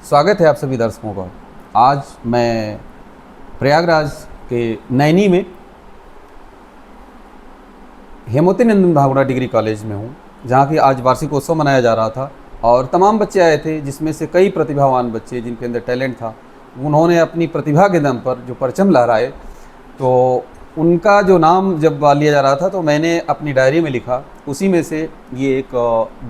स्वागत है आप सभी दर्शकों का। आज मैं प्रयागराज के नैनी में हेमवती नंदन भागुड़ा डिग्री कॉलेज में हूँ, जहाँ की आज वार्षिकोत्सव मनाया जा रहा था और तमाम बच्चे आए थे, जिसमें से कई प्रतिभावान बच्चे जिनके अंदर टैलेंट था, उन्होंने अपनी प्रतिभा के दम पर जो परचम लहराए। तो उनका जो नाम जब लिया जा रहा था तो मैंने अपनी डायरी में लिखा, उसी में से ये एक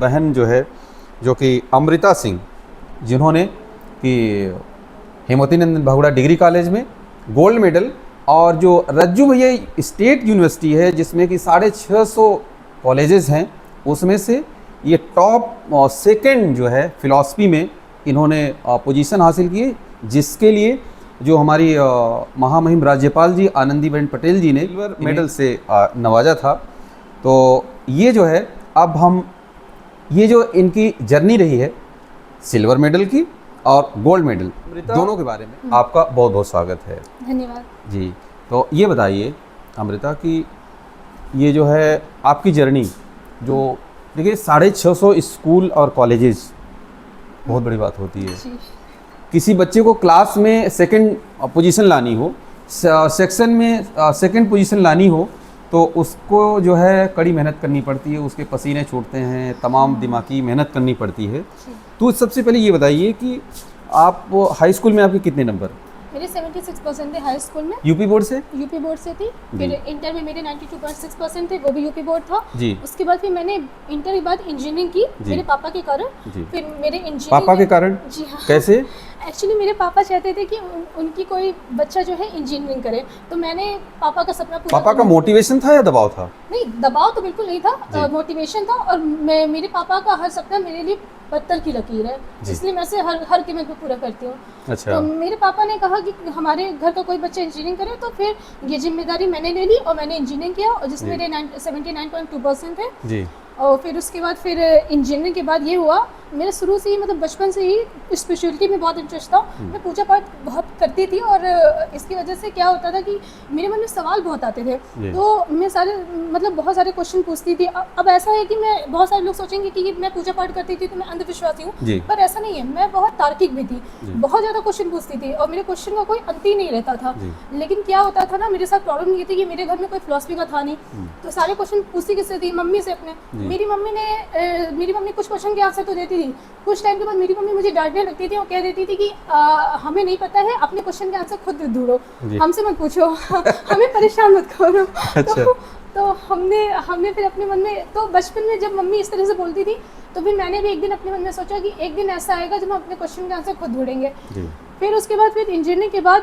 बहन जो है, जो कि अमृता सिंह, जिन्होंने कि हेमवती नंदन भागुड़ा डिग्री कॉलेज में गोल्ड मेडल, और जो रज्जू भैया स्टेट यूनिवर्सिटी है जिसमें कि 650 कॉलेजेस हैं, उसमें से ये टॉप सेकंड जो है फिलॉसफी में इन्होंने पोजीशन हासिल की, जिसके लिए जो हमारी महामहिम राज्यपाल जी आनंदीबेन पटेल जी ने सिल्वर मेडल से नवाजा था। तो ये जो है, अब हम ये जो इनकी जर्नी रही है सिल्वर मेडल की और गोल्ड मेडल दोनों के बारे में आपका बहुत बहुत स्वागत है। धन्यवाद जी। तो ये बताइए अमृता कि ये जो है आपकी जर्नी, जो देखिए 650 स्कूल और कॉलेजेस बहुत बड़ी बात होती है। जी। किसी बच्चे को क्लास में सेकंड पोजीशन लानी हो, सेक्शन में सेकंड पोजीशन लानी हो, तो उसको जो है कड़ी मेहनत करनी पड़ती है, उसके पसीने छूटते हैं, तमाम दिमागी मेहनत करनी पड़ती है। तो सबसे पहले ये बताइए कि आप हाई स्कूल में आपके कितने नंबर? मेरे 76% थे हाई स्कूल में। यूपी बोर्ड से? यूपी बोर्ड से थी। फिर इंटर में मेरे 92.6% थे, वो भी यूपी बोर्ड था जी। उसके बाद फिर मैंने इंटर के बाद इंजीनियरिंग की मेरे पापा के कारण। फिर मेरे इंजीनियरिंग पापा के कारण? जी हाँ। कैसे? एक्चुअली मेरे पापा चाहते थे कि उनकी कोई बच्चा जो है इंजीनियरिंग करे, तो मैंने पापा का सपना पूरा। पापा का मोटिवेशन था या दबाव था? नहीं, दबाव तो बिल्कुल नहीं था, मोटिवेशन था। और मेरे पापा का हर सपना मेरे लिए पत्थर की लकीर है, इसलिए मैं से हर कीमत पे पूरा करती हूँ। अच्छा। तो मेरे पापा ने कहा कि हमारे घर का कोई बच्चा इंजीनियरिंग करे, तो फिर ये जिम्मेदारी मैंने ले ली और मैंने इंजीनियरिंग किया, और जिसमें मेरे 79.2% थे जी। और फिर उसके बाद फिर इंजीनियरिंग के बाद ये हुआ, मेरा शुरू से ही मतलब बचपन से ही स्पिरिचुअलिटी में बहुत इंटरेस्ट था। मैं पूजा पाठ बहुत करती थी, और इसकी वजह से क्या होता था कि मेरे मन में सवाल बहुत आते थे, तो मैं बहुत सारे क्वेश्चन पूछती थी। अब ऐसा है कि मैं, बहुत सारे लोग सोचेंगे कि मैं पूजा पाठ करती थी तो मैं अंधविश्वासी हूँ, पर ऐसा नहीं है। मैं बहुत तार्किक भी थी, बहुत ज़्यादा क्वेश्चन पूछती थी, और मेरे क्वेश्चन का कोई अंत ही नहीं रहता था। लेकिन क्या होता था ना, मेरे साथ प्रॉब्लम ये थी कि मेरे घर में कोई फिलॉसफी का था नहीं, तो सारे क्वेश्चन पूछती किससे थी? मम्मी से अपने। मेरी मम्मी कुछ क्वेश्चन के आंसर तो देती थी, कुछ टाइम के बाद मेरी मम्मी मुझे डांटने लगती थी और कह देती थी कि हमें नहीं पता है, अपने क्वेश्चन के आंसर खुद ढूंढो, हमसे मत पूछो, हमें परेशान मत करो। अच्छा। तो हमने फिर अपने मन में, तो बचपन में जब मम्मी इस तरह से बोलती थी, तो फिर मैंने भी एक दिन अपने मन में सोचा कि एक दिन ऐसा आएगा जब हम अपने क्वेश्चन के आंसर खुद ढूंढेंगे। फिर उसके बाद फिर इंजीनियरिंग के बाद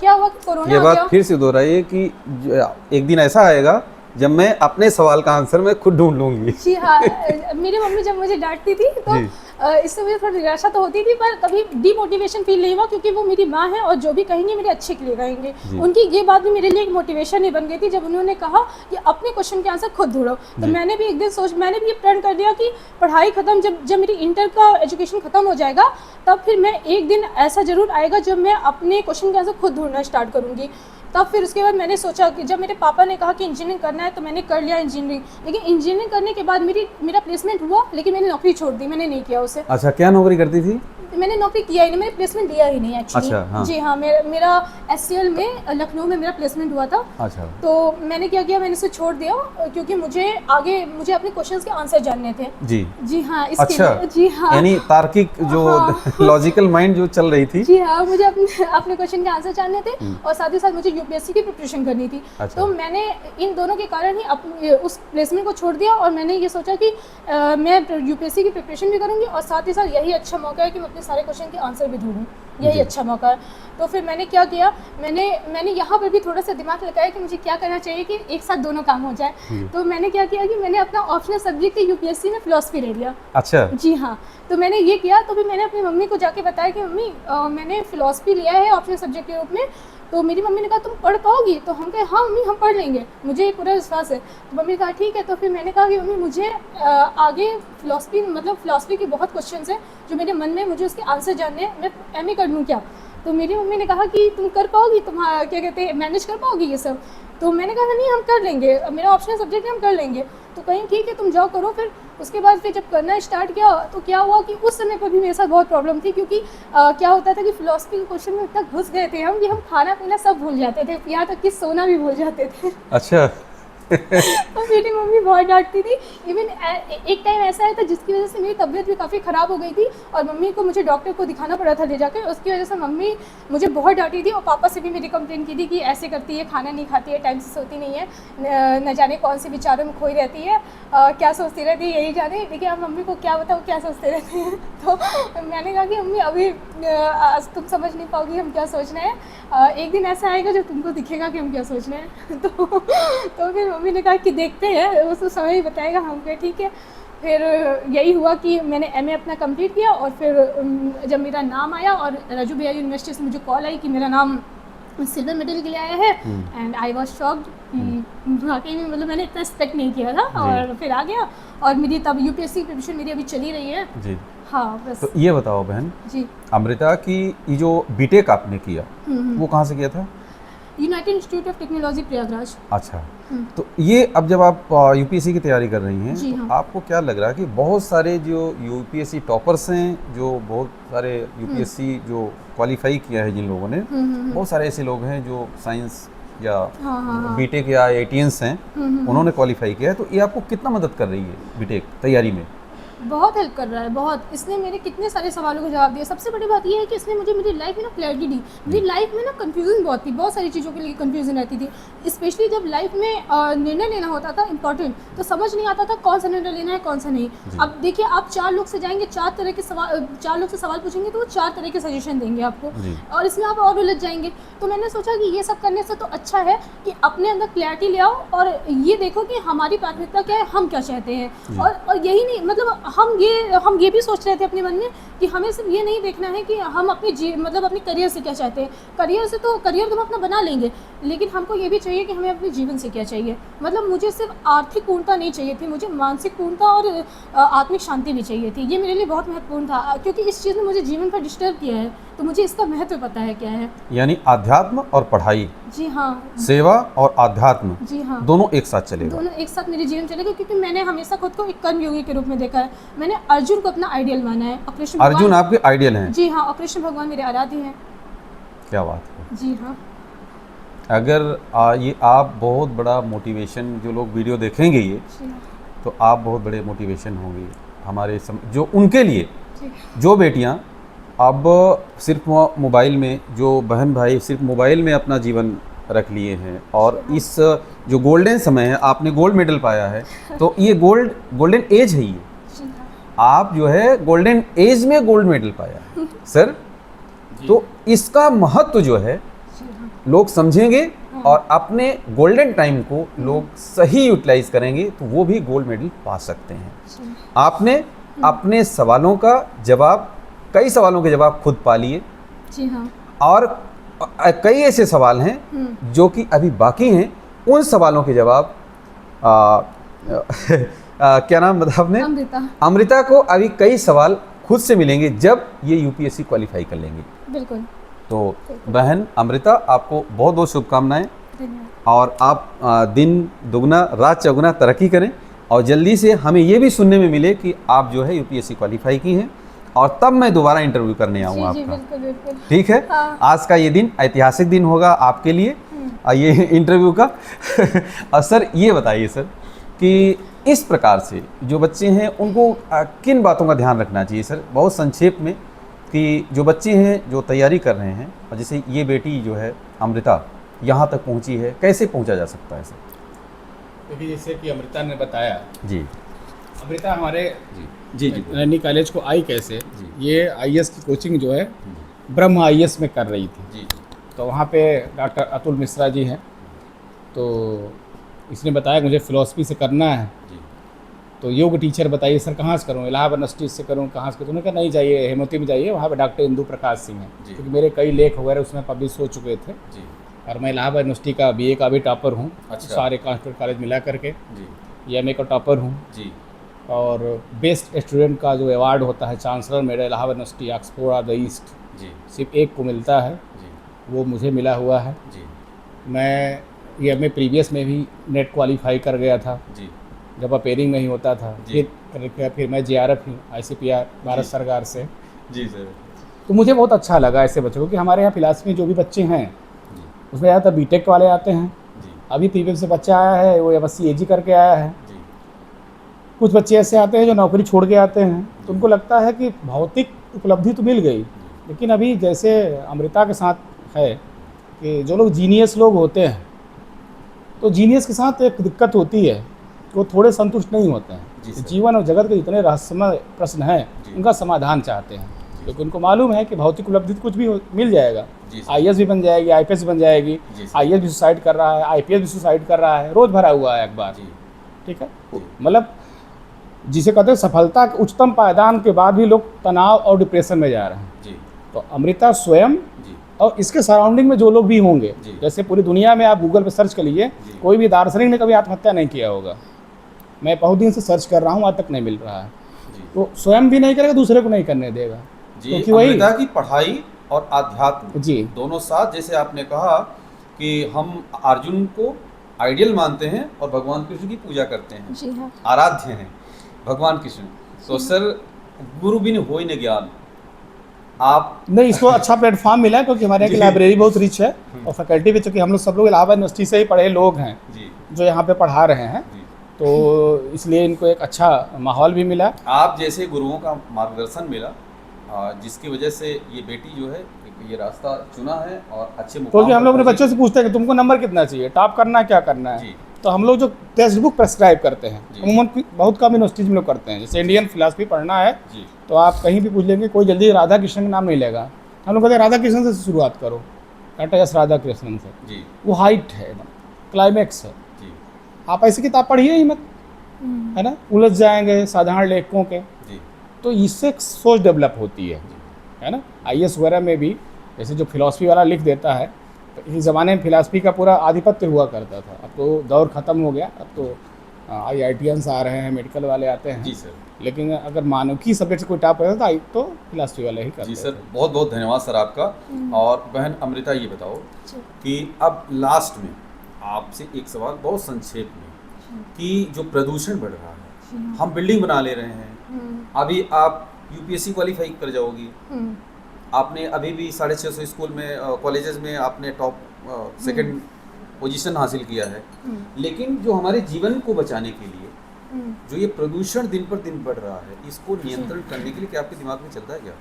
क्या हुआ कि कोरोना ये आ बात गया। फिर से दोहराइए कि एक दिन ऐसा आएगा जब मैं अपने सवाल का आंसर मैं खुद ढूंढ लूंगी। जी हाँ। मेरी मम्मी जब मुझे डांटती थी तो इससे मुझे थोड़ी निराशा तो होती थी, पर कभी डीमोटिवेशन फील नहीं हुआ, क्योंकि वो मेरी माँ है और जो भी कहेंगे मेरे अच्छे के लिए कहेंगे। उनकी ये बात भी मेरे लिए एक मोटिवेशन ही बन गई थी, जब उन्होंने कहा कि अपने क्वेश्चन के आंसर खुद ढूंढो। तो मैंने भी एक दिन मैंने भी ये प्रण कर दिया कि पढ़ाई खत्म, जब मेरी इंटर का एजुकेशन खत्म हो जाएगा, तब फिर मैं एक दिन ऐसा जरूर आएगा जब मैं अपने क्वेश्चन के आंसर खुद ढूंढना स्टार्ट करूँगी। तब फिर उसके बाद मैंने सोचा कि जब मेरे पापा ने कहा कि इंजीनियरिंग करना है, तो मैंने कर लिया इंजीनियरिंग। लेकिन इंजीनियरिंग करने के बाद मेरा प्लेसमेंट हुआ, लेकिन मैंने नौकरी छोड़ दी, मैंने नहीं किया उसे। अच्छा, क्या नौकरी करती थी? मैंने नौकरी किया ही नहीं, मैंने प्लेसमेंट दिया ही नहीं एक्चुअली। अच्छा, हाँ। जी हाँ। मेरा SCL में लखनऊ में मेरा प्लेसमेंट हुआ था। अच्छा। तो मैंने क्या किया, मैंने इसे छोड़ दिया, क्योंकि मुझे अपने क्वेश्चंस के आंसर जानने थे। जी हाँ। अच्छा। जी हाँ, यानी तार्किक जो लॉजिकल माइंड जो चल रही थी। जी हाँ, मुझे अपने क्वेश्चन के आंसर जानने थे, और साथ ही साथ मुझे UPSC की प्रिपरेशन करनी थी। अच्छा। तो मैंने इन दोनों के कारण ही उस प्लेसमेंट को छोड़ दिया, और मैंने ये सोचा कि मैं UPSC की प्रिपरेशन भी करूँगी, और साथ ही साथ यही अच्छा मौका है कि मैं अपने सारे क्वेश्चन के आंसर भी ढूंढूं, यही अच्छा मौका है। तो फिर मैंने क्या किया, मैंने यहाँ पर भी थोड़ा सा दिमाग लगाया कि मुझे क्या करना चाहिए कि एक साथ दोनों काम हो जाए। तो मैंने क्या किया कि मैंने अपना ऑप्शनल सब्जेक्ट UPSC में फिलॉसफी ले लिया। अच्छा। जी हाँ। तो मैंने ये किया, तो फिर मैंने अपनी मम्मी को जाके बताया कि मम्मी मैंने फिलॉसफी लिया है ऑप्शनल सब्जेक्ट के रूप में। तो मेरी मम्मी ने कहा तुम पढ़ पाओगी? तो हम कहे हाँ मम्मी, हम पढ़ लेंगे, मुझे पूरा विश्वास है। तो मम्मी ने कहा ठीक है। तो फिर मैंने कहा कि मम्मी मुझे आगे फिलॉसफी के बहुत क्वेश्चंस हैं जो मेरे मन में, मुझे उसके आंसर जानने हैं, मैं MA कर लूँ क्या? तो मेरी मम्मी ने कहा कि तुम कर पाओगी, तुम क्या कहते हैं, मैनेज कर पाओगी ये सब? तो मैंने कहा नहीं, हम कर लेंगे, मेरा ऑप्शनल सब्जेक्ट है, हम कर लेंगे। तो कहीं ठीक है, तुम जाओ करो। फिर उसके बाद फिर जब करना स्टार्ट किया तो क्या हुआ कि उस समय पर भी मेरे साथ बहुत प्रॉब्लम थी, क्योंकि क्या होता था कि फिलोसफी के क्वेश्चन में इतना घुस गए थे हम कि हम खाना पीना सब भूल जाते थे, यहाँ तक कि सोना भी भूल जाते थे। अच्छा। और मेरी मम्मी बहुत डांटती थी। इवन एक टाइम ऐसा आया था जिसकी वजह से मेरी तबीयत भी काफ़ी ख़राब हो गई थी और मम्मी को मुझे डॉक्टर को दिखाना पड़ा था ले जाकर। उसकी वजह से मम्मी मुझे बहुत डांटी थी और पापा से भी मेरी कंप्लेन की थी कि ऐसे करती है, खाना नहीं खाती है, टाइम से सोती नहीं है, न जाने कौन से विचारों में खोई रहती है, क्या सोचती रहती है यही जाने। लेकिन अब मम्मी को क्या बताओ क्या सोचते रहते हैं। तो मैंने कहा कि मम्मी अभी तुम समझ नहीं पाओगी हम क्या सोच रहे हैं, एक दिन ऐसा आएगा जब तुमको दिखेगा कि हम क्या सोच रहे हैं। तो फिर मम्मी ने कहा कि देखते हैं, उस समय ही बताएगा। हम कहे ठीक है। फिर यही हुआ कि मैंने एमए अपना कंप्लीट किया और फिर जब मेरा नाम आया और राजू भैया यूनिवर्सिटी से मुझे कॉल आई कि मेरा नाम सिल्वर मेडल के लिए आया है, एंड आई वॉज शॉक्ड कि वाकई में मतलब मैंने इतना एक्सपेक्ट नहीं किया था। और फिर आ गया और मेरी तब यूपीएससी प्रिपरेशन मेरी अभी चली रही है जी। हाँ बस। तो ये बताओ बहन जी, अमृता की ये जो बीटेक आपने किया वो कहाँ से किया था? United institute of technology Prayagraj. अच्छा, तो ये अब जब आप यूपीएससी की तैयारी कर रही हैं तो हाँ। आपको क्या लग रहा है कि बहुत सारे जो यूपीएससी टॉपर्स हैं, जो बहुत सारे यूपीएससी जो क्वालिफाई किया है जिन लोगों ने, बहुत सारे ऐसे लोग हैं जो साइंस या बीटेक या एटीएंस हैं, उन्होंने क्वालिफाई किया है, तो ये आपको कितना मदद कर रही है बीटेक तैयारी में? बहुत हेल्प कर रहा है, बहुत। इसने मेरे कितने सारे सवालों का जवाब दिया। सबसे बड़ी बात यह है कि इसने मुझे मेरी लाइफ में ना क्लैरिटी दी। मेरी लाइफ में ना कंफ्यूजन बहुत थी, बहुत सारी चीज़ों के लिए कंफ्यूजन रहती थी, स्पेशली जब लाइफ में निर्णय लेना होता था इंपॉर्टेंट, तो समझ नहीं आता था कौन सा निर्णय लेना है कौन सा नहीं। अब देखिए, आप 4 लोग से जाएंगे, 4 तरह के सवाल, 4 लोग से सवाल पूछेंगे तो वो 4 तरह के सजेशन देंगे आपको, और इसमें आप और उलझ जाएंगे। तो मैंने सोचा कि ये सब करने से तो अच्छा है कि अपने अंदर क्लैरिटी ले आओ और ये देखो कि हमारी प्राथमिकता क्या है, हम क्या चाहते हैं। और यही नहीं, मतलब हम ये भी सोच रहे थे अपने मन में कि हमें सिर्फ ये नहीं देखना है कि हम मतलब अपने करियर से क्या चाहते हैं। करियर तो हम अपना बना लेंगे, लेकिन हमको ये भी चाहिए कि हमें अपने जीवन से क्या चाहिए। मतलब मुझे सिर्फ आर्थिक पूर्णता नहीं चाहिए थी, मुझे मानसिक पूर्णता और आत्मिक शांति भी चाहिए थी। ये मेरे लिए बहुत महत्वपूर्ण था, क्योंकि इस चीज़ ने मुझे जीवन पर डिस्टर्ब किया है, तो मुझे इसका महत्व पता है क्या है। यानी अध्यात्म और पढ़ाई, जी हाँ, सेवा और अध्यात्म, जी हाँ, दोनों एक साथ चलेगा, दोनों एक साथ मेरे जीवन चलेगा। क्योंकि मैंने हमेशा खुद को एक कर्मयोगी के रूप में देखा है। मैंने अर्जुन को अपना आइडियल माना है। अर्जुन आपके आइडियल हैं? जी हाँ, और कृष्ण भगवान मेरे आराध्य हैं। क्या बात है। जी हाँ। अगर ये आप बहुत बड़ा मोटिवेशन, जो लोग वीडियो देखेंगे ये, तो आप बहुत बड़े मोटिवेशन होंगे हमारे जो उनके लिए, जो बेटियां अब सिर्फ मोबाइल में, जो बहन भाई सिर्फ मोबाइल में अपना जीवन रख लिए हैं, और इस जो गोल्डन समय है, आपने गोल्ड मेडल पाया है, तो ये गोल्डन एज है, ये आप जो है गोल्डन एज में गोल्ड मेडल पाया सर। तो इसका महत्व जो है लोग समझेंगे और अपने गोल्डन टाइम को लोग सही यूटिलाइज करेंगे तो वो भी गोल्ड मेडल पा सकते हैं। आपने अपने सवालों का जवाब, कई सवालों के जवाब खुद पा लिए। जी हाँ। और कई ऐसे सवाल हैं जो कि अभी बाकी हैं, उन सवालों के जवाब क्या नाम बताया आपने? अमृता को अभी कई सवाल खुद से मिलेंगे जब ये यूपीएससी क्वालिफाई कर लेंगे। बिल्कुल। तो बहन अमृता, आपको बहुत बहुत शुभकामनाएं, और आप दिन दुगना रात चौगुना तरक्की करें, और जल्दी से हमें ये भी सुनने में मिले कि आप जो है यूपीएससी क्वालिफाई की हैं, और तब मैं दोबारा इंटरव्यू करने आऊँगा आपका। बिल्कुल, बिल्कुल। ठीक है। हाँ। आज का ये दिन ऐतिहासिक दिन होगा आपके लिए, ये इंटरव्यू का। और सर ये बताइए सर कि इस प्रकार से जो बच्चे हैं उनको किन बातों का ध्यान रखना चाहिए सर, बहुत संक्षेप में, कि जो बच्चे हैं जो तैयारी कर रहे हैं, और जैसे ये बेटी जो है अमृता यहाँ तक पहुँची है, कैसे पहुँचा जा सकता है सर? देखिए, जैसे कि अमृता ने बताया जी, अमृता हमारे जी नैनी कॉलेज को आई कैसे, ये आईएएस की कोचिंग जो है ब्रह्म आईएएस में कर रही थी जी। तो वहाँ पे डॉक्टर अतुल मिश्रा जी हैं, तो इसने बताया मुझे फ़िलॉसफी से करना है जी। तो योग टीचर बताइए सर कहाँ से करूँ, इलाहाबाद यूनिवर्सिटी से करूँ, कहाँ से करूँ? उन्होंने कहा नहीं जाइए, हेमवती में जाइए, वहाँ पे डॉक्टर इंदु प्रकाश सिंह हैं, क्योंकि मेरे कई लेख वगैरह उसमें पब्लिश हो चुके थे जी। और मैं इलाहाबाद यूनिवर्सिटी का बीए का भी टॉपर हूँ। अच्छा। सारे कॉन्स्टिट्यूट कॉलेज मिला करके जी। एमए का टॉपर हूँ जी। और बेस्ट स्टूडेंट का जो अवार्ड होता है chancellor medal Allahabad university Oxford of the east जी, सिर्फ एक को मिलता है जी। वो मुझे मिला हुआ है जी। मैं ये प्रीवियस में भी नेट क्वालिफाई कर गया था जी। जब अपेयरिंग नहीं होता था। फिर मैं JRF हूँ ICPR भारत सरकार से। जी सर। तो मुझे बहुत अच्छा लगा ऐसे बच्चों को कि हमारे यहाँ फिलहाल में जो भी बच्चे हैं उसमें ज़्यादातर BTech वाले आते हैं। अभी PPM से बच्चा आया है, वो MSc AG करके आया है। कुछ बच्चे ऐसे आते हैं जो नौकरी छोड़ के आते हैं, तो उनको लगता है कि भौतिक उपलब्धि तो मिल गई, लेकिन अभी जैसे अमृता के साथ है कि जो लोग जीनियस लोग होते हैं, तो जीनियस के साथ एक दिक्कत होती है कि वो थोड़े संतुष्ट नहीं होते हैं। जीवन और जगत के जितने रहस्यमय प्रश्न हैं उनका समाधान चाहते हैं, क्योंकि उनको मालूम है कि भौतिक उपलब्धि कुछ भी मिल जाएगा। IAS भी बन जाएगी, IPS बन जाएगी, IAS भी सुसाइड कर रहा है, IPS भी सुसाइड कर रहा है, रोज़ भरा हुआ है अखबार। ठीक है, मतलब जिसे कहते हैं सफलता के उच्चतम पायदान के बाद भी लोग तनाव और डिप्रेशन में जा रहे हैं। तो अमृता स्वयं और इसके सराउंडिंग में जो लोग भी होंगे, जैसे पूरी दुनिया में आप गूगल पे सर्च कर लीजिए, कोई भी दार्शनिक ने कभी आत्महत्या नहीं किया होगा। मैं बहुत दिन से सर्च कर रहा हूँ, आज तक नहीं मिल रहा है। तो स्वयं भी नहीं करेगा, दूसरे को नहीं करने देगा। क्योंकि वही अमृता की पढ़ाई और आध्यात्म जी दोनों साथ, जैसे आपने कहा कि हम अर्जुन को आइडियल मानते हैं और भगवान कृष्ण की पूजा करते हैं। जी हाँ। आराध्य हैं भगवान कृष्ण। तो सर गुरु बिन होई न ज्ञान, आप नहीं, इसको अच्छा प्लेटफॉर्म मिला है क्योंकि हमारे यहाँ की लाइब्रेरी बहुत रिच है और फैकल्टी भी, चूँकि हम लोग सब लोग इलाहाबाद यूनिवर्सिटी से ही पढ़े लोग हैं जो यहाँ पे पढ़ा रहे हैं, तो इसलिए इनको एक अच्छा माहौल भी मिला। आप जैसे गुरुओं का मार्गदर्शन मिला, जिसकी वजह से ये बेटी जो है ये रास्ता चुना है और अच्छे मुकाम। क्योंकि हम लोग अपने बच्चों से पूछते हैं कि तुमको नंबर कितना चाहिए, टॉप करना क्या करना है, तो हम लोग जो टेक्स्ट बुक प्रेस्क्राइब करते हैं, अमूमन बहुत कम यूनिवर्सिटीज में लोग करते हैं। जैसे इंडियन फिलासफी पढ़ना है तो आप कहीं भी पूछ लेंगे, कोई जल्दी राधा कृष्ण का नाम नहीं लेगा। हम लोग कहते हैं राधा कृष्ण से शुरुआत करो, टाटा यस राधा कृष्णन से, वो हाइट है एकदम, क्लाइमैक्स है। आप ऐसी किताब पढ़िए ही मत, है ना, उलझ जाएंगे साधारण लेखकों के। तो इससे एक सोच डेवलप होती है ना। IAS वगैरह में भी जैसे जो फिलॉसफी वाला लिख देता है, तो इस ज़माने में फिलॉसफी का पूरा आधिपत्य हुआ करता था। अब तो दौर ख़त्म हो गया, अब तो IITians आ रहे हैं, मेडिकल वाले आते हैं। जी सर। लेकिन अगर मानविकी सब्जेक्ट से कोई टॉप करता था तो फिलॉसफी वाले ही करते। जी सर, बहुत बहुत धन्यवाद सर आपका। और बहन अमृता ये बताओ कि अब लास्ट में आपसे एक सवाल बहुत संक्षेप में, कि जो प्रदूषण बढ़ रहा है, हम बिल्डिंग बना ले रहे हैं, अभी आप UPSC क्वालिफाई कर जाओगी, आपने अभी भी 650 स्कूल में कॉलेजेस में आपने टॉप सेकंड पोजीशन हासिल किया है, लेकिन जो हमारे जीवन को बचाने के लिए जो ये प्रदूषण दिन पर दिन बढ़ रहा है, इसको नियंत्रण करने के लिए क्या आपके दिमाग में चलता है क्या?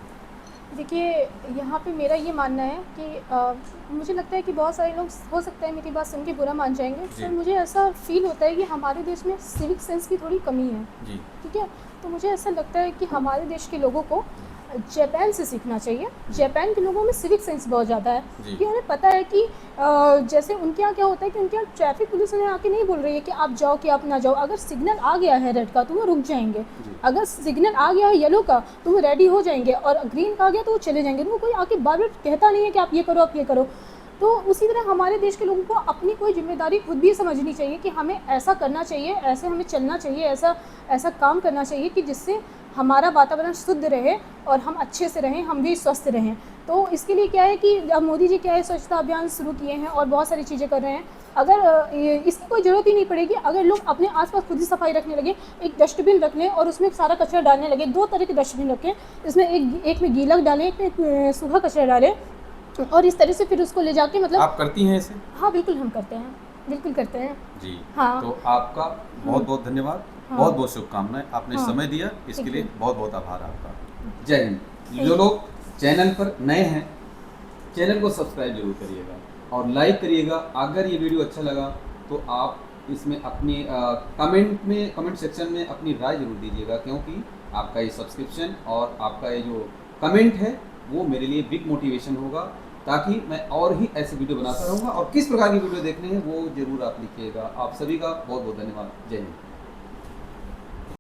देखिए, यहाँ पे मेरा ये मानना है कि मुझे लगता है कि बहुत सारे लोग हो सकता है मेरी बात सुन के बुरा मान जाएंगे, पर मुझे ऐसा फील होता है कि हमारे देश में सिविक सेंस की थोड़ी कमी है। ठीक है, तो मुझे ऐसा लगता है कि हमारे देश के लोगों को जापान से सीखना चाहिए। जापान के लोगों में सिविक सेंस बहुत ज़्यादा है, कि उन्हें पता है कि जैसे उनके यहाँ क्या होता है कि उनके यहाँ ट्रैफिक पुलिस उन्हें आके नहीं बोल रही है कि आप जाओ कि आप ना जाओ। अगर सिग्नल आ गया है रेड का तो वो रुक जाएंगे, अगर सिग्नल आ गया है येलो का तो वो रेडी हो जाएंगे, और ग्रीन का आ गया तो वो चले जाएंगे। तो कोई आके बार बार कहता नहीं है कि आप ये करो, आप ये करो। तो उसी तरह हमारे देश के लोगों को अपनी कोई जिम्मेदारी खुद भी समझनी चाहिए कि हमें ऐसा करना चाहिए, ऐसे हमें चलना चाहिए, ऐसा काम करना चाहिए कि जिससे हमारा वातावरण शुद्ध रहे और हम अच्छे से रहें, हम भी स्वस्थ रहें। तो इसके लिए क्या है कि अब मोदी जी क्या है स्वच्छता अभियान शुरू किए हैं और बहुत सारी चीज़ें कर रहे हैं। अगर इसकी कोई ज़रूरत ही नहीं पड़ेगी, अगर लोग अपने आसपास खुद ही सफाई रखने लगे, एक डस्टबिन रख लें और उसमें सारा कचरा डालने लगे। 2 तरह के डस्टबिन रखें, इसमें एक में गीला डालें, एक में सूखा कचरा डालें, और इस तरह से फिर उसको ले जाके मतलब। आप करती हैं ऐसे? हाँ बिल्कुल, हम करते हैं, बिल्कुल करते हैं जी। हाँ, तो आपका बहुत बहुत धन्यवाद, बहुत बहुत शुभकामनाएं, आपने समय दिया, इसके लिए बहुत बहुत आभार आपका। जय हिंद। जो लोग चैनल पर नए हैं, चैनल को सब्सक्राइब जरूर करिएगा और लाइक करिएगा। अगर ये वीडियो अच्छा लगा तो आप इसमें अपनी कमेंट सेक्शन में अपनी राय जरूर दीजिएगा, क्योंकि आपका ये सब्सक्रिप्शन और आपका ये जो कमेंट है वो मेरे लिए बिग मोटिवेशन होगा, ताकि मैं और ही ऐसे वीडियो बनाता रहूँगा। और किस प्रकार की वीडियो देखने हैं वो जरूर आप लिखिएगा। आप सभी का बहुत बहुत धन्यवाद। जय हिंद।